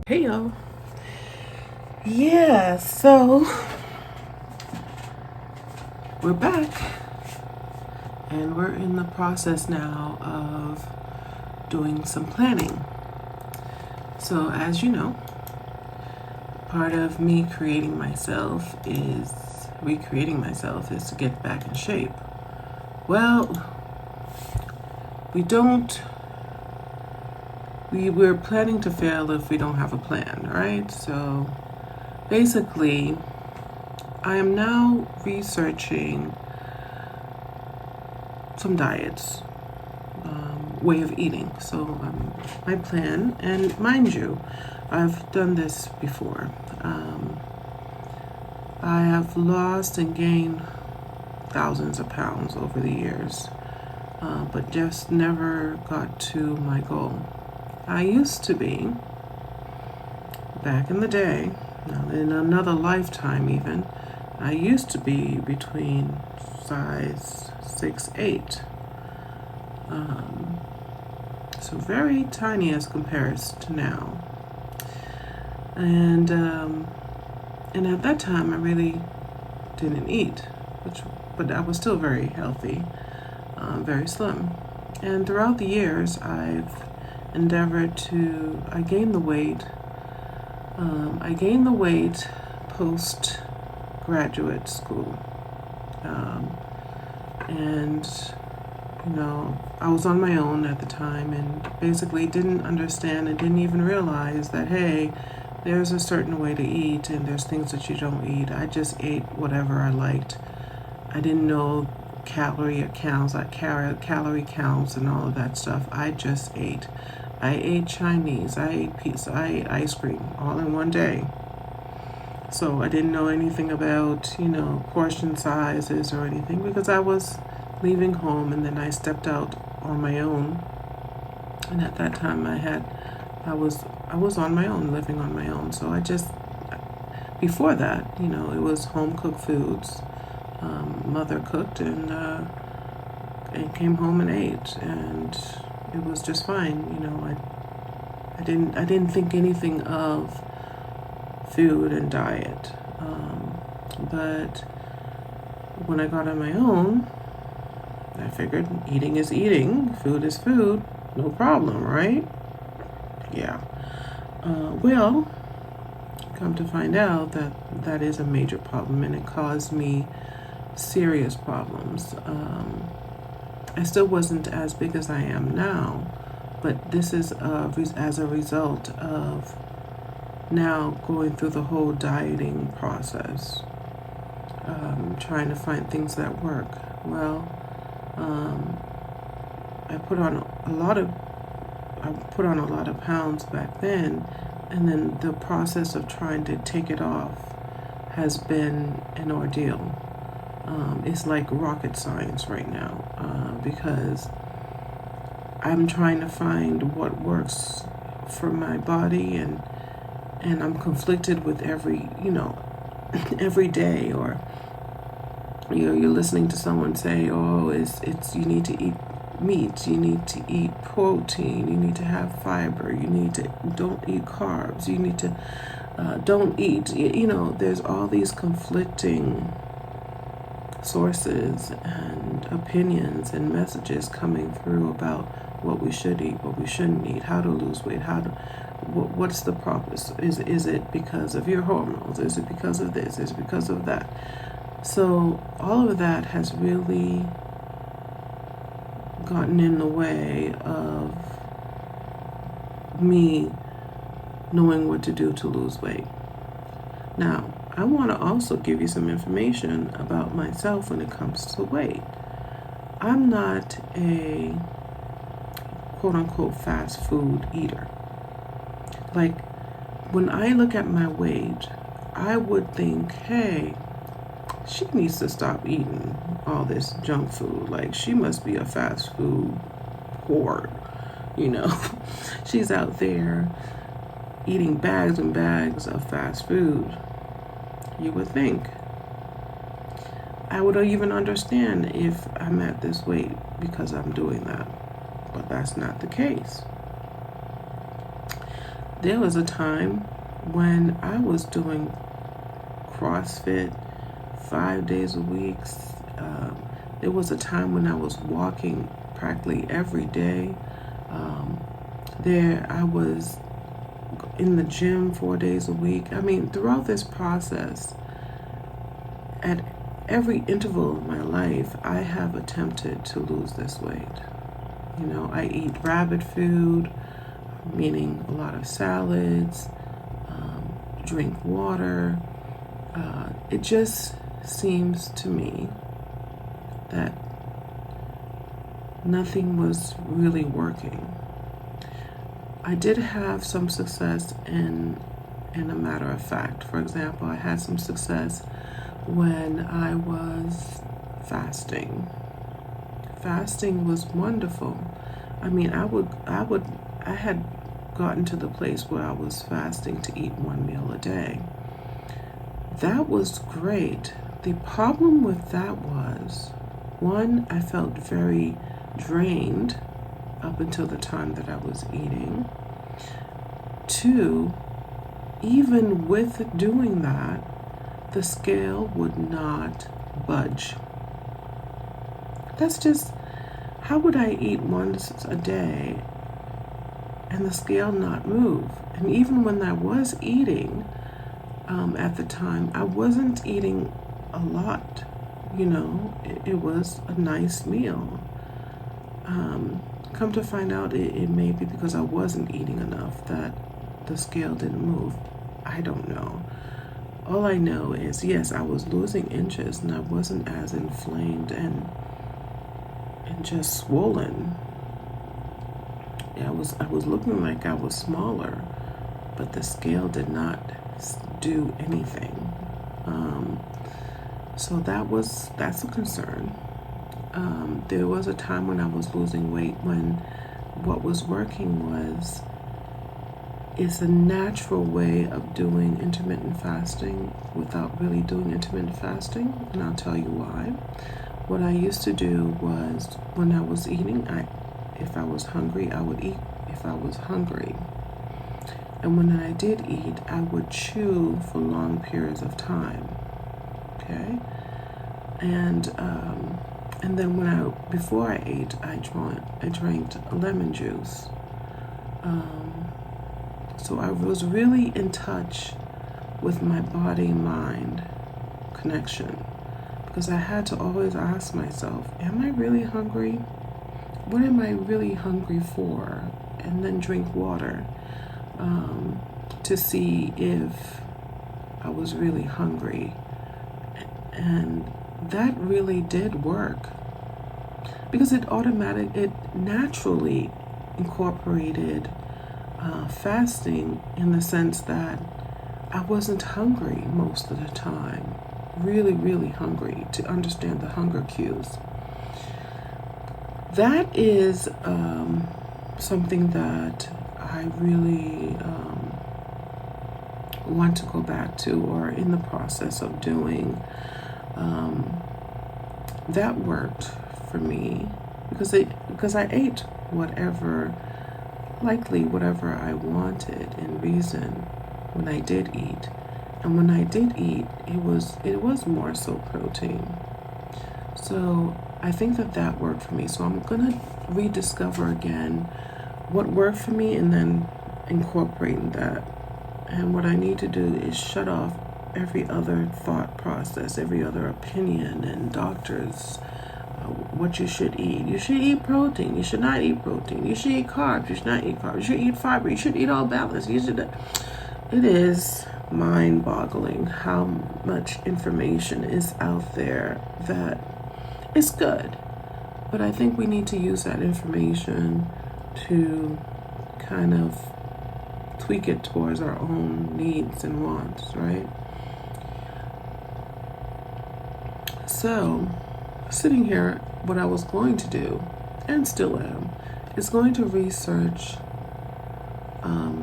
Hey y'all. Yeah, so we're back and we're in the process now of doing some planning. So, as you know, part of me recreating myself is to get back in shape. Well, we don't, we're planning to fail if we don't have a plan, right? So, basically, I am now researching some diets, way of eating. So my plan, and mind you, I've done this before. I have lost and gained thousands of pounds over the years, but just never got to my goal. I used to be, back in the day, in another lifetime even, I used to be between size 6'8". So very tiny as compares to now. And at that time I really didn't eat, but I was still very healthy, very slim. And throughout the years, I've endeavored to. I gained the weight post graduate school, and I was on my own at the time and basically didn't understand and didn't even realize that, hey, there's a certain way to eat and there's things that you don't eat. I just ate whatever I liked. I didn't know calorie counts, calorie counts and all of that stuff. I just ate. I ate Chinese, I ate pizza, I ate ice cream all in one day. So I didn't know anything about, portion sizes or anything because I was leaving home and then I stepped out on my own. And at that time I was on my own, living on my own. So before that, it was home cooked foods. Mother cooked and came home and ate, and it was just fine. I didn't think anything of food and diet. But when I got on my own, I figured eating is eating, food is food, no problem, right? Yeah. Well, come to find out that that is a major problem, and it caused me serious problems. I still wasn't as big as I am now, but this is as a result of now going through the whole dieting process, trying to find things that work. Well, I put on a lot of pounds back then, and then the process of trying to take it off has been an ordeal. It's like rocket science right now, because I'm trying to find what works for my body, and I'm conflicted with every day, or you're listening to someone say, oh, it's you need to eat meat, you need to eat protein, you need to have fiber, don't eat carbs, you need to don't eat, there's all these conflicting sources and opinions and messages coming through about what we should eat, what we shouldn't eat, how to lose weight, what's the problem? Is it because of your hormones? Is it because of this? Is it because of that? So all of that has really gotten in the way of me knowing what to do to lose weight. Now, I want to also give you some information about myself when it comes to weight. I'm not a quote unquote fast food eater. Like, when I look at my weight, I would think, hey, she needs to stop eating all this junk food. Like, she must be a fast food whore. She's out there eating bags and bags of fast food. You would think. I would even understand if I'm at this weight because I'm doing that. But that's not the case. There was a time when I was doing CrossFit 5 days a week. There was a time when I was walking practically every day. There I was in the gym 4 days a week. I mean, throughout this process, at every interval of my life, I have attempted to lose this weight. You know, I eat rabbit food, meaning a lot of salads, drink water. It just seems to me that nothing was really working. I did have some success in a matter of fact. For example, I had some success when I was fasting. Fasting was wonderful. I mean, I had gotten to the place where I was fasting to eat one meal a day. That was great. The problem with that was, one, I felt very drained up until the time that I was eating. Two, even with doing that, the scale would not budge. That's just, how would I eat once a day and the scale not move? And even when I was eating, at the time, I wasn't eating a lot. You know, it was a nice meal. Come to find out, it may be because I wasn't eating enough that the scale didn't move. I don't know. All I know is, yes, I was losing inches and I wasn't as inflamed and just swollen. I was looking like I was smaller, but the scale did not do anything. So that's a concern. There was a time when I was losing weight when what was working was, it's a natural way of doing intermittent fasting without really doing intermittent fasting, and I'll tell you why. What I used to do was, when I was eating, if I was hungry, I would eat if I was hungry. And when I did eat, I would chew for long periods of time. Okay? And then before I ate, I drank lemon juice. So I was really in touch with my body-mind connection, because I had to always ask myself, am I really hungry? What am I really hungry for? And then drink water to see if I was really hungry. And that really did work, because it naturally incorporated fasting, in the sense that I wasn't hungry most of the time, really, really hungry, to understand the hunger cues. That is something that I really want to go back to, or in the process of doing. That worked for me because I ate whatever I wanted in reason when I did eat. And when I did eat, it was more so protein. So I think that worked for me. So I'm gonna rediscover again what worked for me, and then incorporating that. And what I need to do is shut off every other thought process, every other opinion and doctors, what you should eat. You should eat protein. You should not eat protein. You should eat carbs. You should not eat carbs. You should eat fiber. You should eat all balance. It is mind-boggling how much information is out there that is good. But I think we need to use that information to kind of tweak it towards our own needs and wants, right? So, sitting here, what I was going to do, and still am, is going to research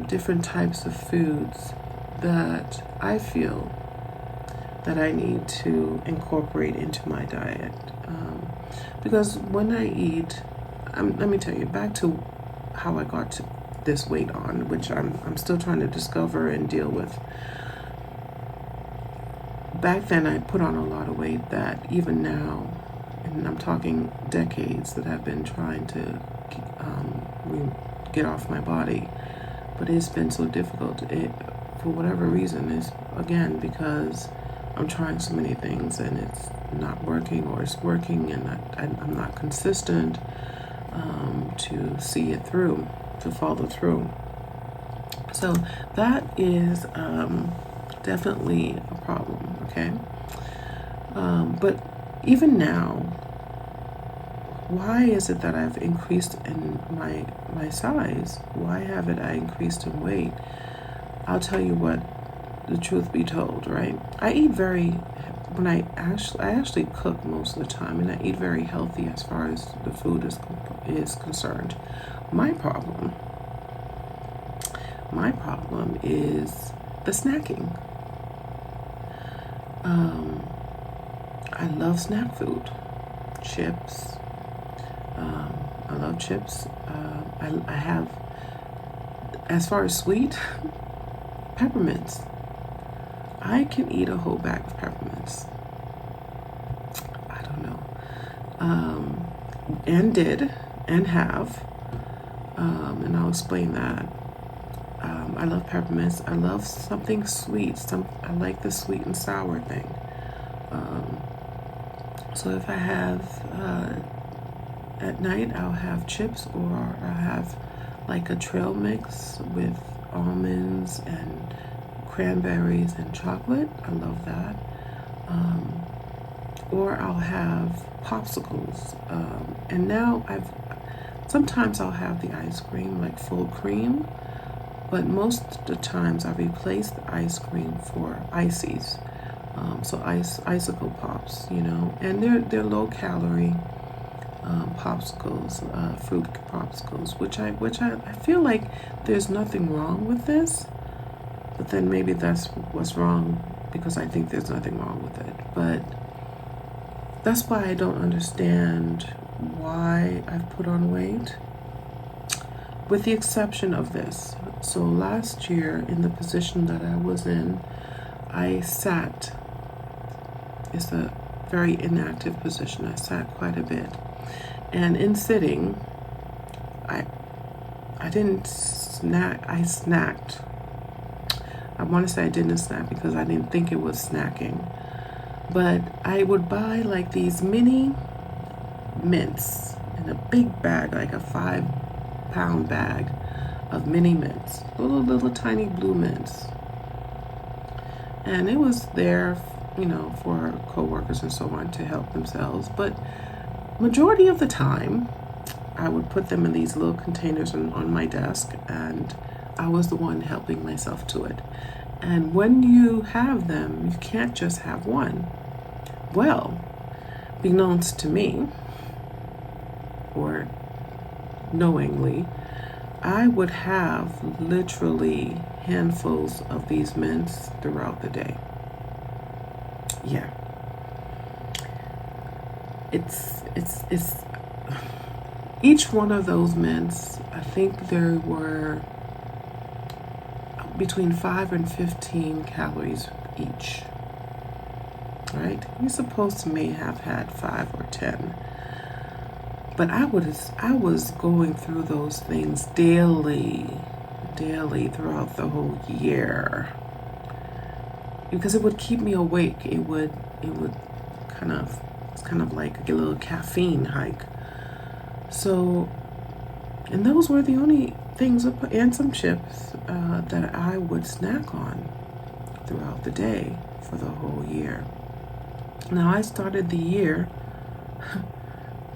different types of foods that I feel that I need to incorporate into my diet. Because when I eat, let me tell you, back to how I got this weight on, which I'm still trying to discover and deal with. Back then, I put on a lot of weight that even now, and I'm talking decades, that I've been trying to get off my body. But it's been so difficult. For whatever reason, is again because I'm trying so many things and it's not working, or it's working and I'm not consistent to see it through, to follow through. So that is definitely a problem, okay? But even now, why is it that I've increased in my size? Why haven't I increased in weight? I'll tell you what, the truth be told, right? I eat when I actually cook most of the time, and I eat very healthy as far as the food is concerned. My problem is the snacking. I love snack food, chips. I love chips. I have, as far as sweet, peppermints. I can eat a whole bag of peppermints. I don't know. And did, and have. And I'll explain that. I love peppermints. I love something sweet. I like the sweet and sour thing. So if I have, at night, I'll have chips, or I'll have like a trail mix with almonds and cranberries and chocolate. I love that. Or I'll have popsicles. And now sometimes I'll have the ice cream, like full cream, but most of the times I replace the ice cream for ices. So icicle pops, and they're low calorie popsicles, fruit popsicles, which I feel like there's nothing wrong with this, but then maybe that's what's wrong, because I think there's nothing wrong with it. But that's why I don't understand why I've put on weight, with the exception of this. So last year, in the position that I was in, I sat. It's a very inactive position. I sat quite a bit. And in sitting, I didn't snack. I snacked. I want to say I didn't snack because I didn't think it was snacking. But I would buy like these mini mints in a big bag, like a 5-pound bag of mini mints, little tiny blue mints. And it was there, for coworkers and so on to help themselves. But majority of the time, I would put them in these little containers on my desk, and I was the one helping myself to it. And when you have them, you can't just have one. Well, beknownst to me, or knowingly, I would have literally handfuls of these mints throughout the day. Yeah. It's each one of those mints, I think there were between 5 and 15 calories each. Right? You're supposed to may have had 5 or 10. But I was going through those things daily throughout the whole year, because it would keep me awake. It would it's kind of like a little caffeine hike. So, and those were the only things, and some chips that I would snack on throughout the day for the whole year. Now I started the year,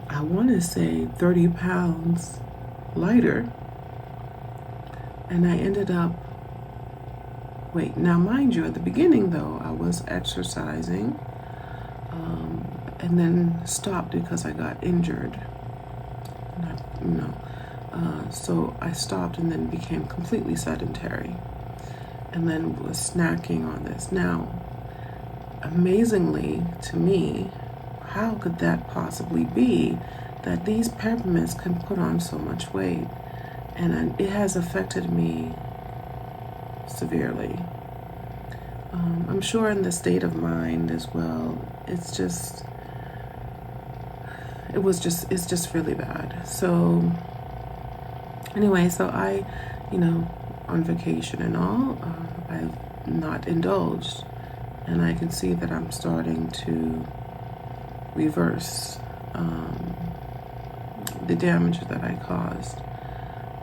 I want to say 30 pounds lighter, and I ended up, now mind you, at the beginning though, I was exercising, and then stopped because I got injured. So I stopped and then became completely sedentary, and then was snacking on this. Now, amazingly to me, how could that possibly be that these peppermints can put on so much weight? and it has affected me severely. I'm sure in the state of mind as well. It's just really bad. So anyway, so I, on vacation and all, I've not indulged, and I can see that I'm starting to reverse the damage that I caused.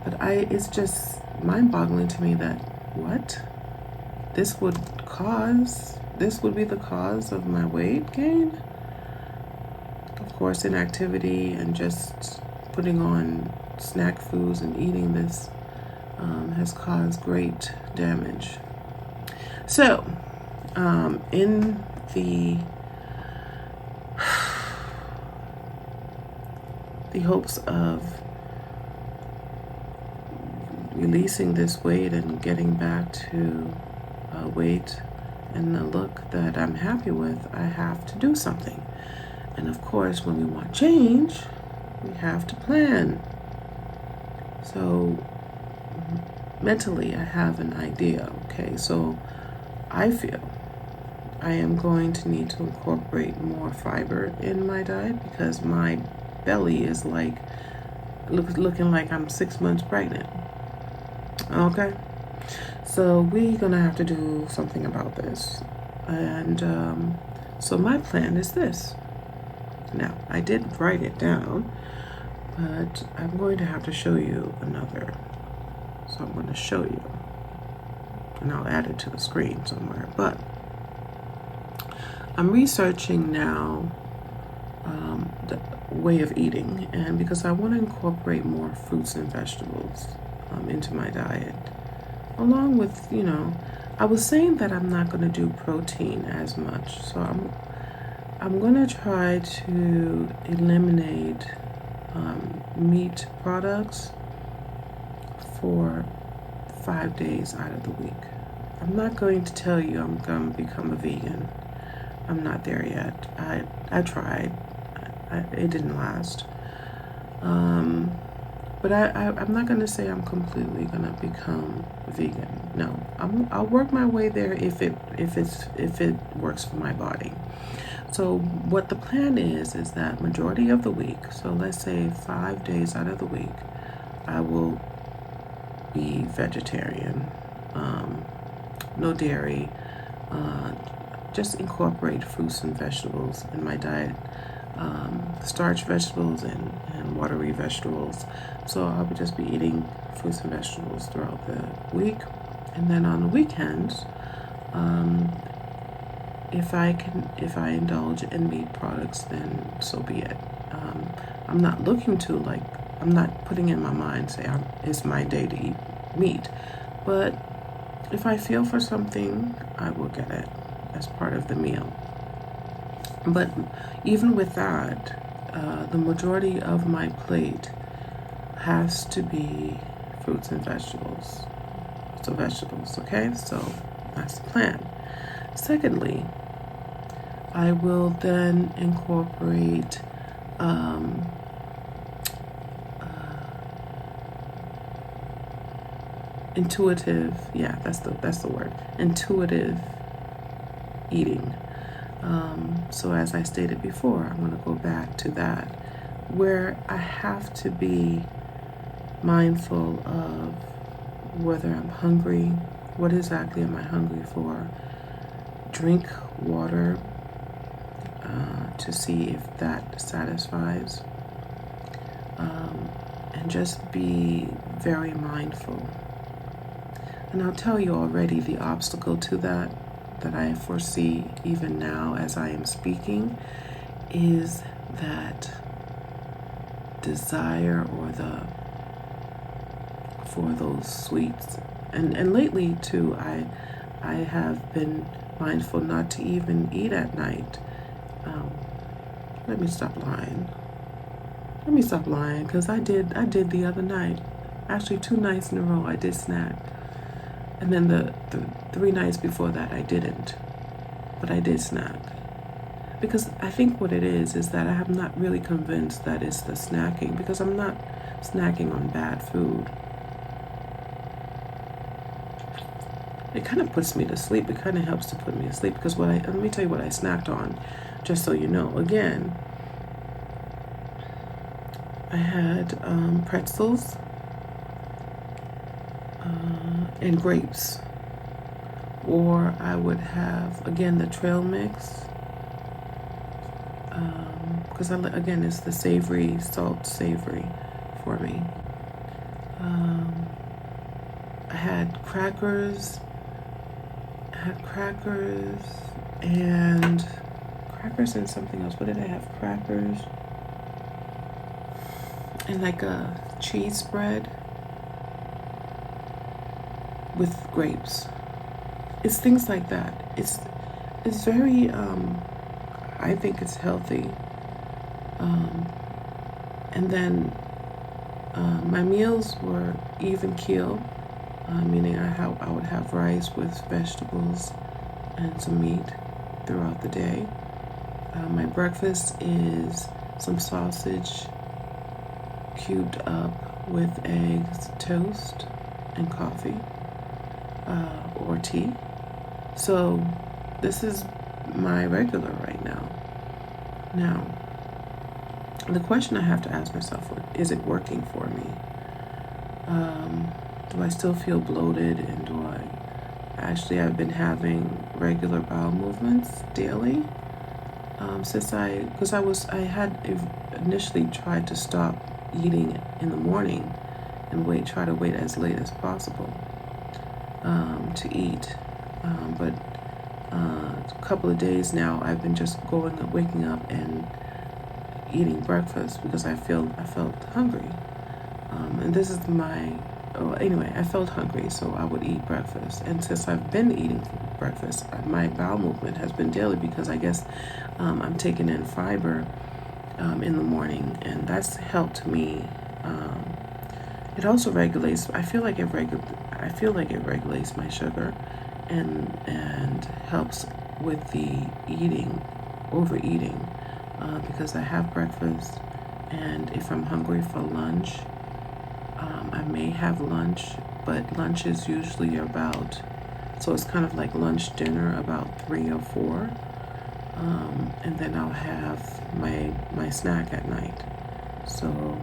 But it's just mind-boggling to me that what this would be the cause of my weight gain. Of course, inactivity and just putting on snack foods and eating this has caused great damage. So, in the hopes of releasing this weight and getting back to weight and the look that I'm happy with, I have to do something. And of course, when we want change, we have to plan. So mentally, I have an idea. Okay, so I feel I am going to need to incorporate more fiber in my diet because my belly is looking like I'm 6 months pregnant. Okay, so we're gonna have to do something about this. And so my plan is this. Now, I did write it down, but I'm going to have to show you another. So I'm going to show you, and I'll add it to the screen somewhere. But I'm researching now the way of eating, and because I want to incorporate more fruits and vegetables into my diet, along with, I was saying that I'm not going to do protein as much. So I'm going to try to eliminate meat products for 5 days out of the week. I'm not going to tell you I'm going to become a vegan. I'm not there yet. I tried. It didn't last. But I'm not going to say I'm completely going to become vegan. No, I'll work my way there if it works for my body. So what the plan is that majority of the week, so let's say 5 days out of the week, I will be vegetarian, no dairy, just incorporate fruits and vegetables in my diet, starch vegetables and watery vegetables. So I'll just be eating fruits and vegetables throughout the week. And then on the weekends, if I indulge in meat products, then so be it. I'm not looking to I'm not putting in my mind, say it's my day to eat meat. But if I feel for something, I will get it as part of the meal. But even with that, the majority of my plate has to be fruits and vegetables. So vegetables, okay? So that's the plan. Secondly, I will then incorporate intuitive, that's the word, intuitive eating. So as I stated before, I'm going to go back to that, where I have to be mindful of whether I'm hungry, what exactly am I hungry for, drink water to see if that satisfies, and just be very mindful. And I'll tell you already the obstacle to that I foresee even now as I am speaking is that desire for those sweets. And lately too, I have been mindful not to even eat at night. Let me stop lying, because I did the other night. Actually, 2 nights in a row I did snack. And then the 3 nights before that I didn't. But I did snack. Because I think what it is that I am not really convinced that it's the snacking, because I'm not snacking on bad food. it kind of puts me to sleep. It kind of helps to put me to sleep because let me tell you what I snacked on, just so you know. Again, I had pretzels and grapes, or I would have again the trail mix because again it's the savory, savory for me. I had crackers. And something else. What did I have? Crackers and like a cheese spread with grapes. It's things like that. It's very I think it's healthy. And then my meals were even keel, meaning I would have rice with vegetables and some meat throughout the day. My breakfast is some sausage cubed up with eggs, toast, and coffee or tea. So this is my regular right now. Now, the question I have to ask myself is it working for me? Do I still feel bloated, and do I actually, I've been having regular bowel movements daily since I had initially tried to stop eating in the morning and try to wait as late as possible to eat, but a couple of days now I've been just waking up and eating breakfast because I felt hungry, and this is anyway, I felt hungry, so I would eat breakfast. And since I've been eating breakfast, my bowel movement has been daily because I guess I'm taking in fiber in the morning, and that's helped me. It also regulates. I feel like it regulates my sugar, and helps with the overeating, because I have breakfast, and if I'm hungry for lunch, I may have lunch, but lunch is usually so it's kind of like lunch, dinner, about 3 or 4, and then I'll have my snack at night. So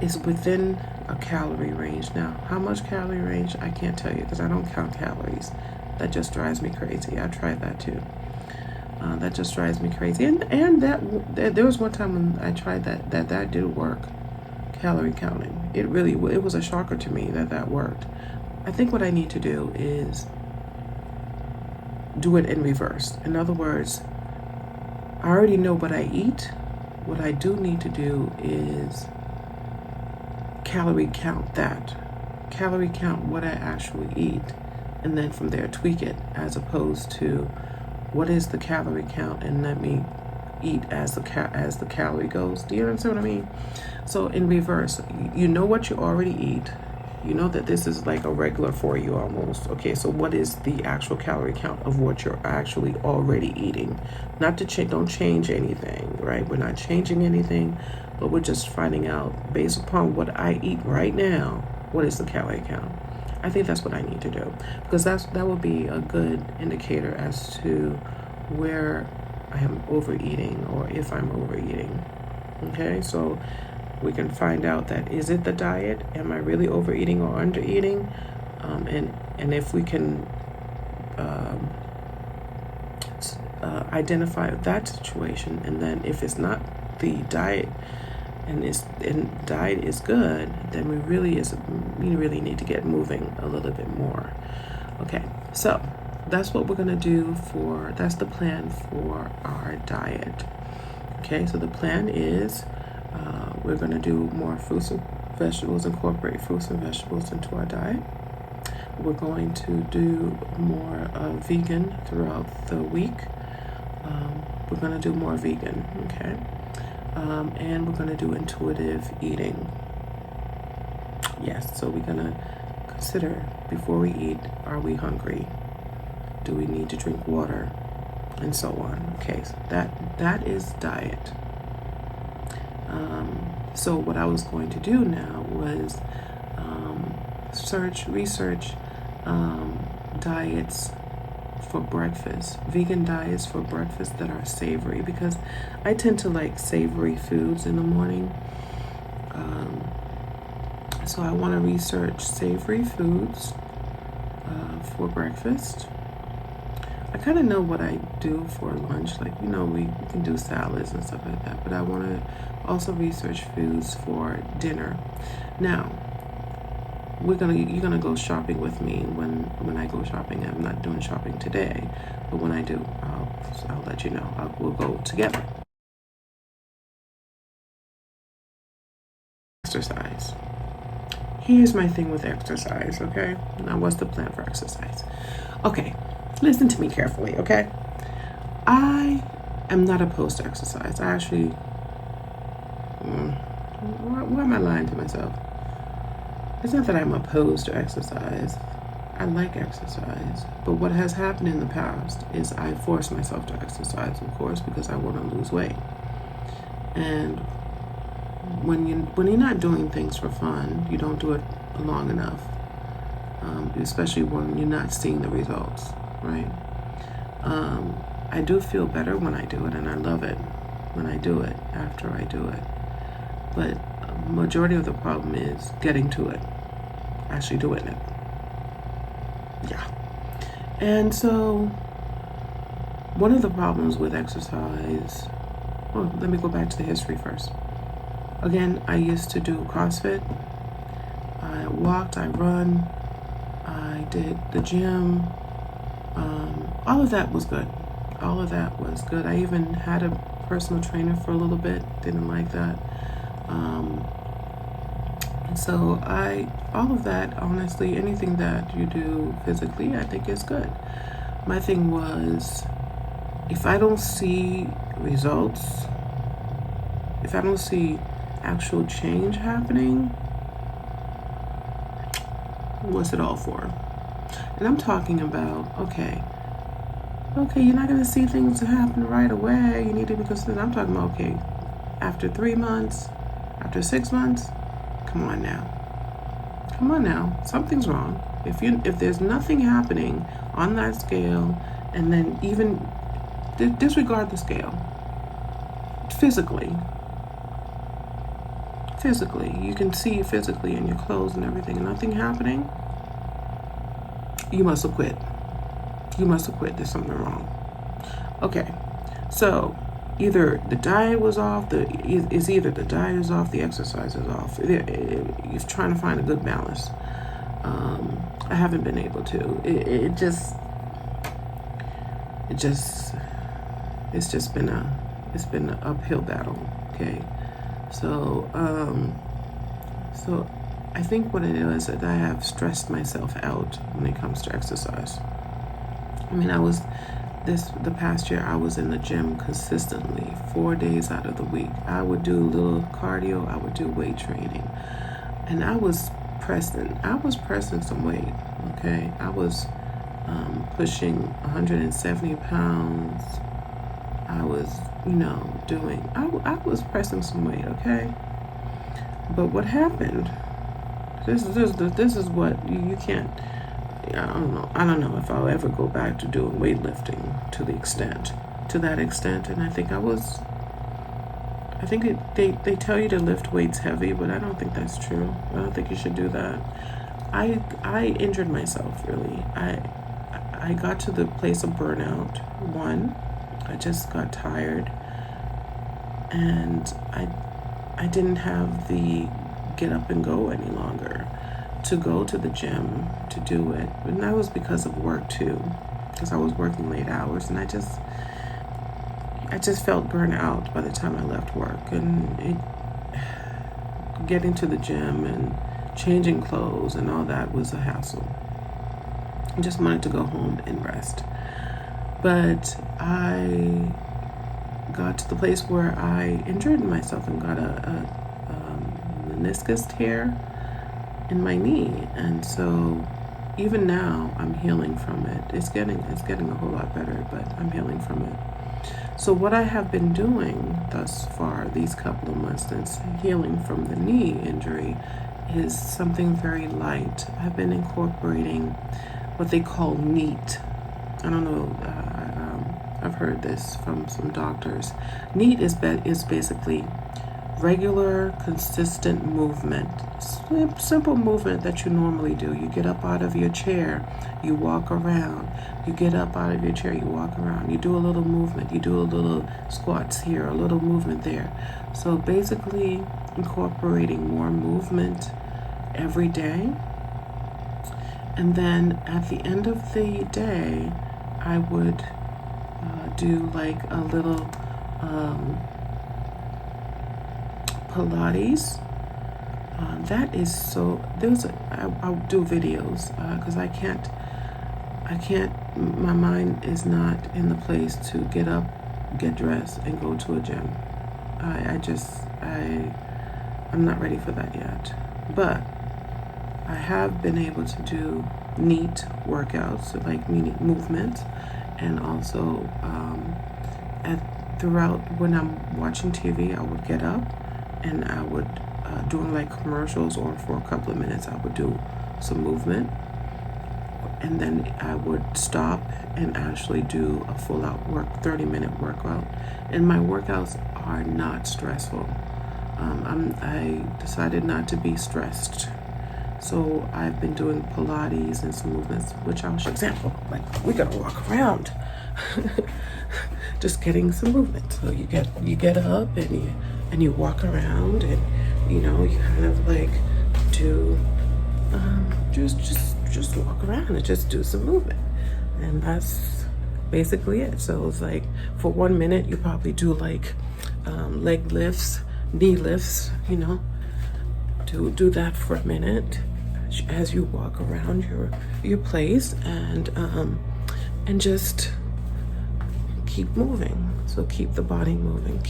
it's within a calorie range. Now, how much calorie range, I can't tell you because I don't count calories. That just drives me crazy. I tried that too. That just drives me crazy. And there was one time when I tried that did work. Calorie counting. It was a shocker to me that worked. I think what I need to do is do it in reverse. In other words, I already know what I eat. What I do need to do is calorie count what I actually eat, and then from there tweak it, as opposed to what is the calorie count and let me eat as the calorie goes. Do you understand what I mean? So in reverse, you know what you already eat. You know that this is like a regular for you almost. Okay, so what is the actual calorie count of what you're actually already eating? Not to change, don't change anything, right? We're not changing anything, but we're just finding out based upon what I eat right now, what is the calorie count? I think that's what I need to do, because that will be a good indicator as to where I am overeating or if I'm overeating. Okay, so we can find out that, is it the diet? Am I really overeating or undereating? And if we can identify that situation, and then if it's not the diet and diet is good, then we really need to get moving a little bit more. Okay, so that's what we're going to do that's the plan for our diet. Okay, so the plan is we're going to do more fruits and vegetables, incorporate fruits and vegetables into our diet. We're going to do more vegan throughout the week. We're going to do more vegan, okay? And we're going to do intuitive eating. Yes, so we're going to consider, before we eat, are we hungry? Do we need to drink water? And so on. Okay, so that is diet. So what I was going to do now was research diets for breakfast, vegan diets for breakfast that are savory, because I tend to like savory foods in the morning. So I want to research savory foods for breakfast. I kind of know what I do for lunch, like, we can do salads and stuff like that, but I want to also research foods for dinner. Now, you're gonna go shopping with me when I go shopping. I'm not doing shopping today, but when I do, I'll let you know. We'll go together. Exercise. Here's my thing with exercise, okay? Now, what's the plan for exercise? Okay, listen to me carefully, okay? I am not opposed to exercise. I actually, why am I lying to myself? It's not that I'm opposed to exercise. I like exercise. But what has happened in the past is I force myself to exercise, of course, because I want to lose weight. And when you're not doing things for fun, you don't do it long enough, especially when you're not seeing the results, right? I do feel better when I do it, and I love it when I do it, after I do it. But majority of the problem is getting to it, actually doing it. Yeah. And so one of the problems with exercise, well, let me go back to the history first. Again, I used to do CrossFit. I walked, I run, I did the gym. All of that was good. All of that was good. I even had a personal trainer for a little bit. Didn't like that. So all of that, honestly, anything that you do physically, I think is good. My thing was, if I don't see results, if I don't see actual change happening, what's it all for? And I'm talking about, okay, you're not going to see things happen right away. You need to be consistent. I'm talking about, okay, after 3 months, after 6 months, come on now, something's wrong. If there's nothing happening on that scale, and then even disregard the scale, physically, you can see physically in your clothes and everything, nothing happening, you must have quit. There's something wrong. Okay, so either the diet was off, either the diet is off, the exercise is off. You're trying to find a good balance. I haven't been able to. It's just been an uphill battle. Okay, so I think what it is that I have stressed myself out when it comes to exercise. I mean, the past year I was in the gym consistently 4 days out of the week. I would do a little cardio, I would do weight training, and I was pressing some weight. Okay, I was pushing 170 pounds. I was, I was pressing some weight. Okay, but what happened? This is what you can't. I don't know if I'll ever go back to doing weightlifting to that extent. And I think they tell you to lift weights heavy, but I don't think that's true. I don't think you should do that. I injured myself, really. I got to the place of burnout. One, I just got tired, and I didn't have the get up and go any longer to go to the gym to do it. And that was because of work too, because I was working late hours, and I just felt burnt out by the time I left work. And getting to the gym and changing clothes and all that was a hassle. I just wanted to go home and rest. But I got to the place where I injured myself and got a meniscus tear in my knee, and so even now I'm healing from it. It's getting a whole lot better, but I'm healing from it. So what I have been doing thus far, these couple of months since healing from the knee injury, is something very light. I've been incorporating what they call NEAT. I don't know, I've heard this from some doctors. NEAT is basically regular, consistent movement, simple movement that you normally do. You get up out of your chair, you walk around. You get up out of your chair, you walk around. You do a little movement. You do a little squats here, a little movement there. So basically incorporating more movement every day. And then at the end of the day, I would do like a little Pilates. That is so. I'll do videos because I can't. My mind is not in the place to get up, get dressed, and go to a gym. I'm not ready for that yet. But I have been able to do neat workouts, like movement, and also throughout when I'm watching TV, I would get up and I would doing like commercials, or for a couple of minutes I would do some movement, and then I would stop and actually do a full out 30-minute workout. And my workouts are not stressful. I decided not to be stressed. So I've been doing Pilates and some movements, which I'll show example. Like, we gotta walk around. Just getting some movement. So you get up and you walk around, and you kind of like do just walk around and just do some movement. And that's basically it. So it's like for 1 minute you probably do like leg lifts, knee lifts, do that for a minute as you walk around your place, and just keep moving. So keep the body moving,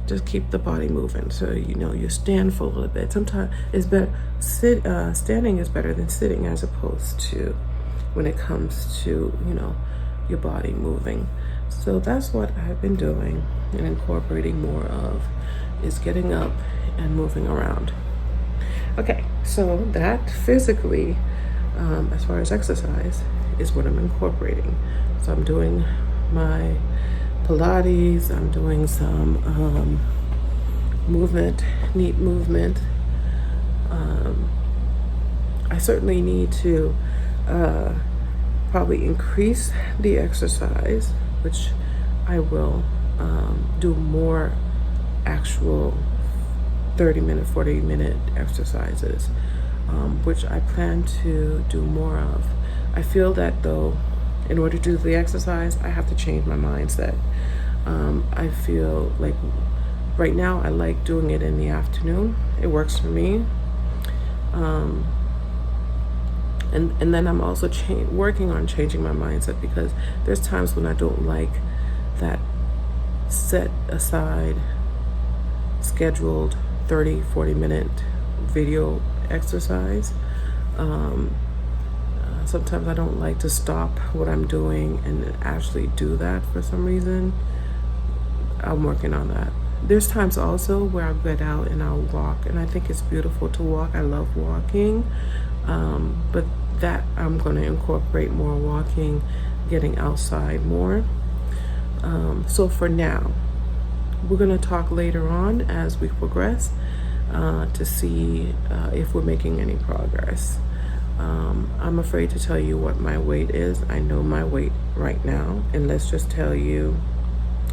just keep the body moving. So you stand for a little bit. Sometimes it's better standing is better than sitting, as opposed to when it comes to your body moving. So that's what I've been doing and incorporating more of, is getting up and moving around. Okay, so that physically, as far as exercise, is what I'm incorporating. So I'm doing my Pilates, I'm doing some movement, neat movement. I certainly need to probably increase the exercise, which I will do more actual 30-minute, 40-minute exercises, which I plan to do more of. I feel that though, in order to do the exercise, I have to change my mindset. I feel like right now I like doing it in the afternoon. It works for me. And then I'm also working on changing my mindset, because there's times when I don't like that set aside, scheduled 30-40-minute video exercise. Sometimes I don't like to stop what I'm doing and actually do that for some reason. I'm working on that. There's times also where I'll get out and I'll walk, and I think it's beautiful to walk. I love walking, but that I'm going to incorporate more walking, getting outside more. So for now, we're going to talk later on as we progress to see if we're making any progress. I'm afraid to tell you what my weight is. I know my weight right now, and let's just tell you,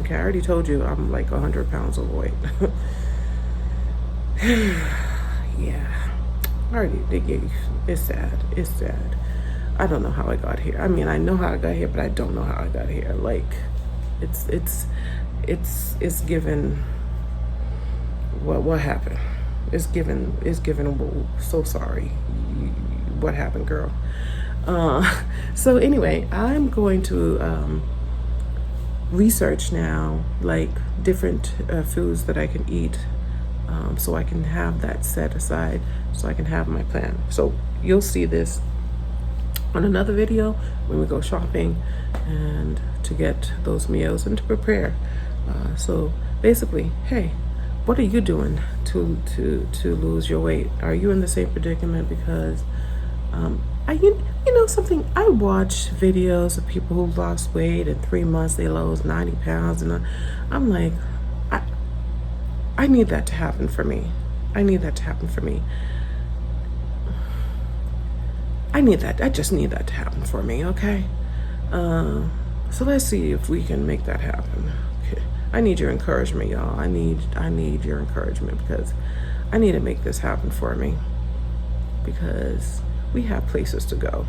okay, I already told you I'm like 100 pounds overweight. Yeah, it's sad. It's sad. I don't know how I got here. I mean, I know how I got here, but I don't know how I got here. Like, it's given. What happened? It's given. Whoa, so sorry. What happened, girl? So anyway, I'm going to research now, like different foods that I can eat, so I can have that set aside, so I can have my plan. So you'll see this on another video when we go shopping and to get those meals and to prepare. So basically, hey, what are you doing to lose your weight? Are you in the same predicament? Because you know something, I watch videos of people who lost weight in 3 months. They lost 90 pounds, and I'm like, I need that to happen for me. I need that to happen for me. I just need that to happen for me, okay? So let's see if we can make that happen. Okay. I need your encouragement, y'all. I need your encouragement, because I need to make this happen for me, because we have places to go,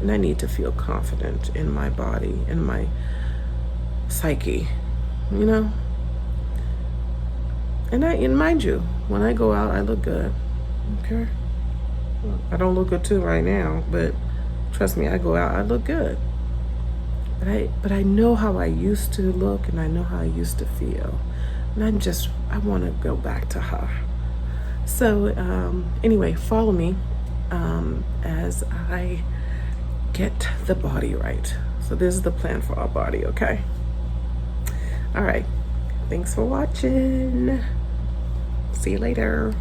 and I need to feel confident in my body, in my psyche, you know? And mind you, when I go out, I look good, okay? I don't look good too right now, but trust me, I go out, I look good. But I know how I used to look, and I know how I used to feel. And I want to go back to her. So anyway, follow me as I get the body right. So this is the plan for our body, okay? All right. Thanks for watching. See you later.